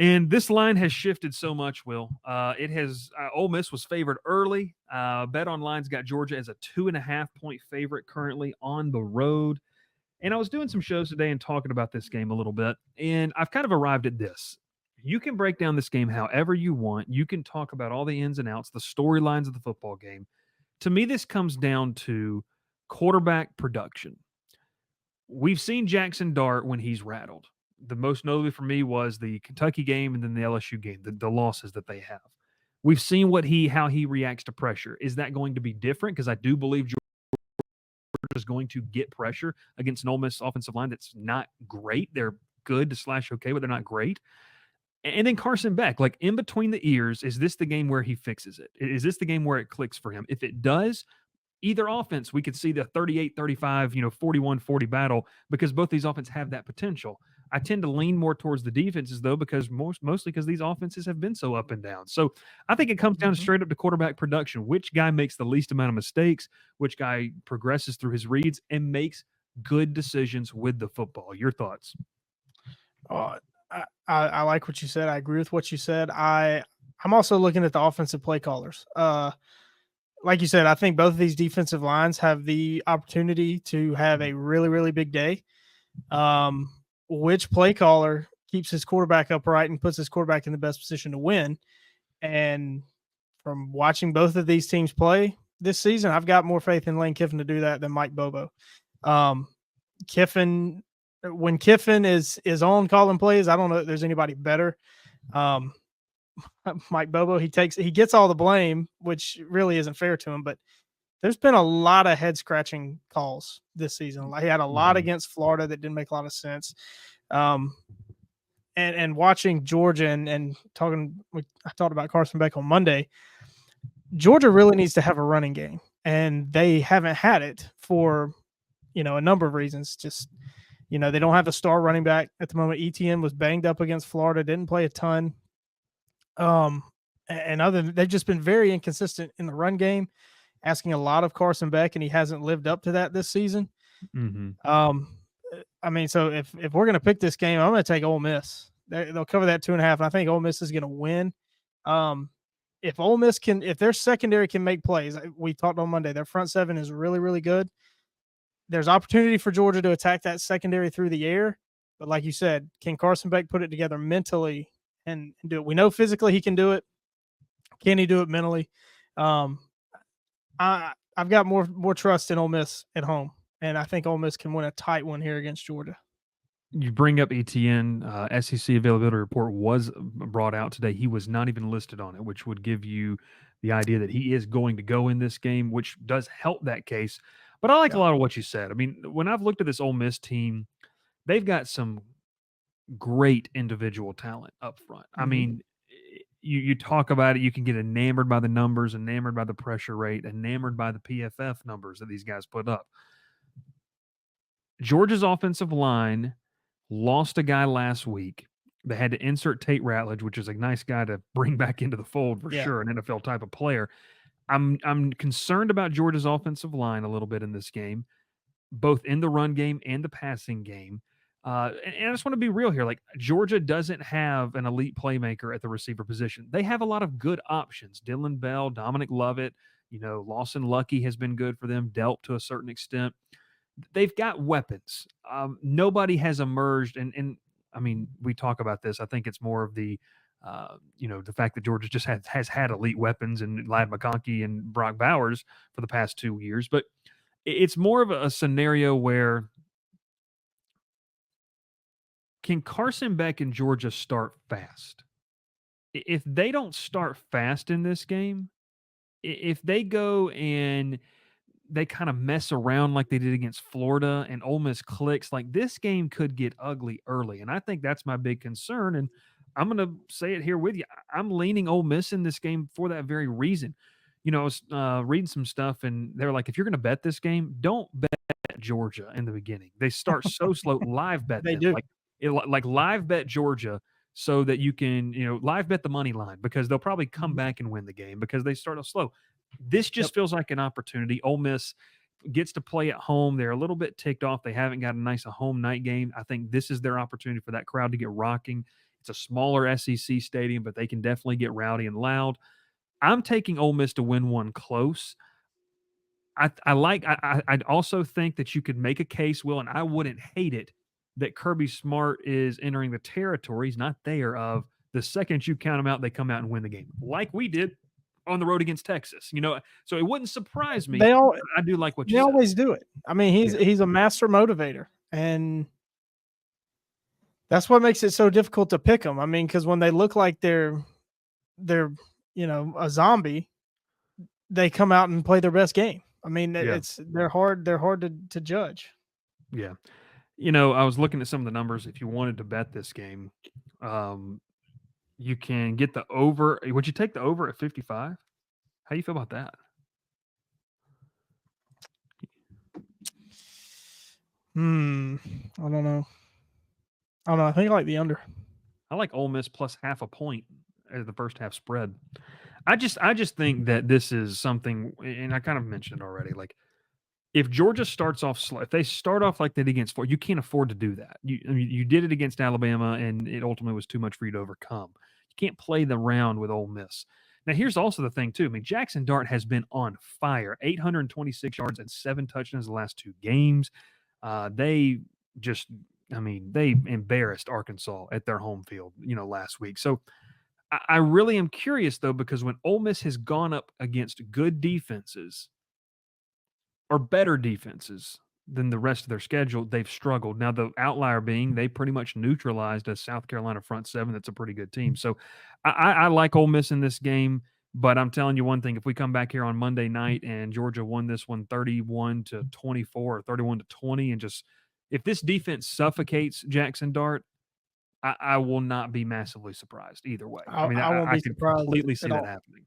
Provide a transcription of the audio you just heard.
And this line has shifted so much, Will. It has. Ole Miss was favored early. Bet Online's got Georgia as a 2.5 point favorite currently on the road. And I was doing some shows today and talking about this game a little bit, and I've kind of arrived at this. You can break down this game however you want. You can talk about all the ins and outs, the storylines of the football game. To me, this comes down to quarterback production. We've seen Jackson Dart when he's rattled. The most notably for me was the Kentucky game and then the LSU game, the losses that they have. We've seen how he reacts to pressure. Is that going to be different? Because I do believe Georgia is going to get pressure against an Ole Miss offensive line that's not great. They're good to slash okay, but they're not great. And then Carson Beck, like in between the ears, is this the game where he fixes it? Is this the game where it clicks for him? If it does, either offense, we could see the 38-35, 41-40 battle because both these offenses have that potential. I tend to lean more towards the defenses, though, because mostly because these offenses have been so up and down. So I think it comes down straight up to quarterback production. Which guy makes the least amount of mistakes? Which guy progresses through his reads and makes good decisions with the football? Your thoughts? I like what you said. I agree with what you said. I'm also looking at the offensive play callers. Like you said, I think both of these defensive lines have the opportunity to have a really, really big day. Which play caller keeps his quarterback upright and puts his quarterback in the best position to win? And from watching both of these teams play this season, I've got more faith in Lane Kiffin to do that than Mike Bobo. Kiffin, when Kiffin is on calling plays, I don't know if there's anybody better. Mike Bobo, he gets all the blame, which really isn't fair to him, but there's been a lot of head scratching calls this season. He had a lot against Florida that didn't make a lot of sense. And watching Georgia and I talked about Carson Beck on Monday. Georgia really needs to have a running game, and they haven't had it for, a number of reasons. Just, they don't have a star running back at the moment. ETN was banged up against Florida, didn't play a ton. And they've just been very inconsistent in the run game, asking a lot of Carson Beck, and he hasn't lived up to that this season. So if we're going to pick this game, I'm going to take Ole Miss. They'll cover that 2.5, and I think Ole Miss is going to win. If Ole Miss if their secondary can make plays, we talked on Monday, their front seven is really, really good. There's opportunity for Georgia to attack that secondary through the air. But like you said, can Carson Beck put it together mentally and do it? We know physically he can do it. Can he do it mentally? I've got more trust in Ole Miss at home, and I think Ole Miss can win a tight one here against Georgia. You bring up ETN. SEC availability report was brought out today. He was not even listed on it, which would give you the idea that he is going to go in this game, which does help that case. But I like a lot of what you said. I mean, when I've looked at this Ole Miss team, they've got some great individual talent up front. I mean, you talk about it, you can get enamored by the numbers, enamored by the pressure rate, enamored by the PFF numbers that these guys put up. Georgia's offensive line lost a guy last week. They had to insert Tate Ratledge, which is a nice guy to bring back into the fold for sure, an NFL type of player. I'm concerned about Georgia's offensive line a little bit in this game, both in the run game and the passing game. And I just want to be real here. Like, Georgia doesn't have an elite playmaker at the receiver position. They have a lot of good options. Dylan Bell, Dominic Lovett, Lawson Lucky has been good for them, dealt to a certain extent. They've got weapons. Nobody has emerged. And I mean, we talk about this. I think it's more of the fact that Georgia just has had elite weapons and Ladd McConkey and Brock Bowers for the past 2 years. But it's more of a scenario where can Carson Beck and Georgia start fast? If they don't start fast in this game, if they go and they kind of mess around like they did against Florida and Ole Miss clicks, like this game could get ugly early. And I think that's my big concern. And I'm going to say it here with you. I'm leaning Ole Miss in this game for that very reason. I was reading some stuff and they're like, if you're going to bet this game, don't bet Georgia in the beginning. They start so slow. Live bet They them. do. Like live bet Georgia so that you can, live bet the money line because they'll probably come back and win the game because they start off slow. This just feels like an opportunity. Ole Miss gets to play at home. They're a little bit ticked off. They haven't got a nice home night game. I think this is their opportunity for that crowd to get rocking. It's a smaller SEC stadium, but they can definitely get rowdy and loud. I'm taking Ole Miss to win one close. I also think that you could make a case, Will, and I wouldn't hate it, that Kirby Smart is entering the territory. He's not there of the second you count them out, they come out and win the game, like we did on the road against Texas. So it wouldn't surprise me. They all I do like what you they said. always do it. I mean, he's a master motivator, and that's what makes it so difficult to pick them. I mean, because when they look like they're a zombie, they come out and play their best game. I mean, Yeah. they're hard to judge. Yeah. I was looking at some of the numbers. If you wanted to bet this game, you can get the over. Would you take the over at 55? How do you feel about that? I don't know. I think I like the under. I like Ole Miss plus half a point as the first half spread. I just think that this is something, and I kind of mentioned it already. Like, if Georgia starts off slow, if they start off like they did against Florida, you can't afford to do that. You did it against Alabama, and it ultimately was too much for you to overcome. You can't play the round with Ole Miss. Now, here's also the thing, too. I mean, Jackson Dart has been on fire. 826 yards and 7 touchdowns the last 2 games. They embarrassed Arkansas at their home field, last week. So I really am curious, though, because when Ole Miss has gone up against good defenses or better defenses than the rest of their schedule, they've struggled. Now, the outlier being they pretty much neutralized a South Carolina front seven that's a pretty good team. So I like Ole Miss in this game, but I'm telling you one thing. If we come back here on Monday night and Georgia won this one 31-24 or 31-20, and just if this defense suffocates Jackson Dart, I will not be massively surprised either way. I won't be I can surprised completely see at that all. happening.